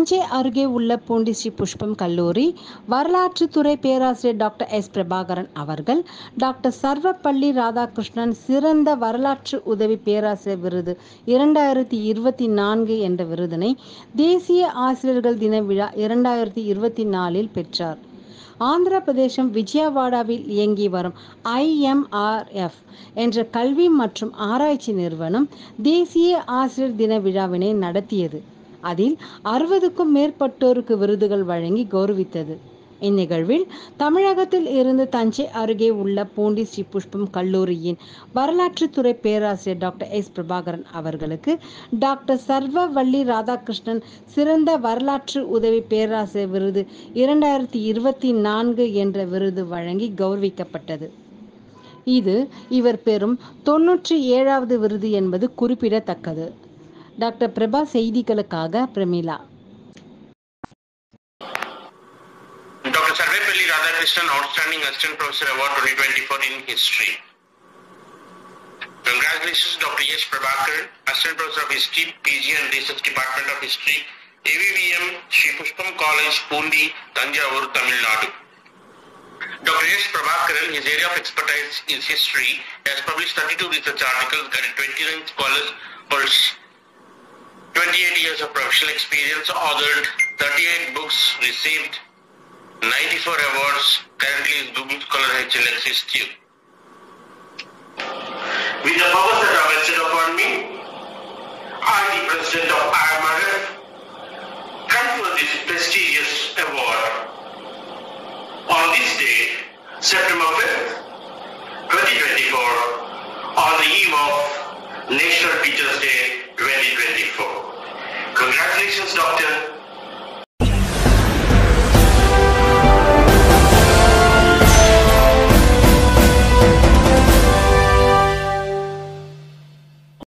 தஞ்சை அருகே உள்ள பூண்டி ஸ்ரீ புஷ்பம் கல்லூரி வரலாற்றுத்துறை பேராசிரியர் டாக்டர் எஸ். பிரபாகரன் அவர்கள் டாக்டர் சர்வப்பள்ளி ராதாகிருஷ்ணன் சிறந்த வரலாற்று உதவி பேராசிரியர் விருது 2024 என்ற விருதினை தேசிய ஆசிரியர்கள் தின விழா 2024 பெற்றார். ஆந்திர பிரதேசம் விஜயவாடாவில் இயங்கி வரும் IMRF என்ற கல்வி மற்றும் ஆராய்ச்சி நிறுவனம் தேசிய ஆசிரியர் தின விழாவினை நடத்தியது. அதில் 60க்கும் மேற்பட்டோருக்கு விருதுகள் வழங்கி கௌரவித்தது. இந்நிகழ்வில் தமிழகத்தில் இருந்து தஞ்சை அருகே உள்ள பூண்டி ஸ்ரீ புஷ்பம் கல்லூரியின் வரலாற்றுத்துறை பேராசிரியர் டாக்டர் எஸ். பிரபாகரன் அவர்களுக்கு டாக்டர் சர்வவள்ளி ராதாகிருஷ்ணன் சிறந்த வரலாற்று உதவி பேராசிரியர் விருது 2024 என்ற விருது வழங்கி கௌரவிக்கப்பட்டது. இது இவர் பெறும் 97வது விருது என்பது குறிப்பிடத்தக்கது. டாக்டர் பிரபா செய்திகளுக்காக Pramila. Dr. Sarvepalli Radhakrishnan Outstanding Assistant Professor Award 2024 in History. Congratulations Dr. S. Prabhakaran, Assistant Professor of History, PG and Research Department of History, AVVM, Sri Pushpam College, Pundi, Tanjavur, Tamil Nadu. Dr. S. Prabhakaran, his area of expertise is history. He has published 32 research articles, guided 29 scholars, holds 28 years of professional experience, authored 38 books, received 94 awards, currently is Google Scholar HLX Institute. With the powers that are vested upon me, I, the President of IMRF, confer this prestigious award on this day, September 5th, 2024, on the eve of National Teachers' Day 2024. Congratulations, Doctor.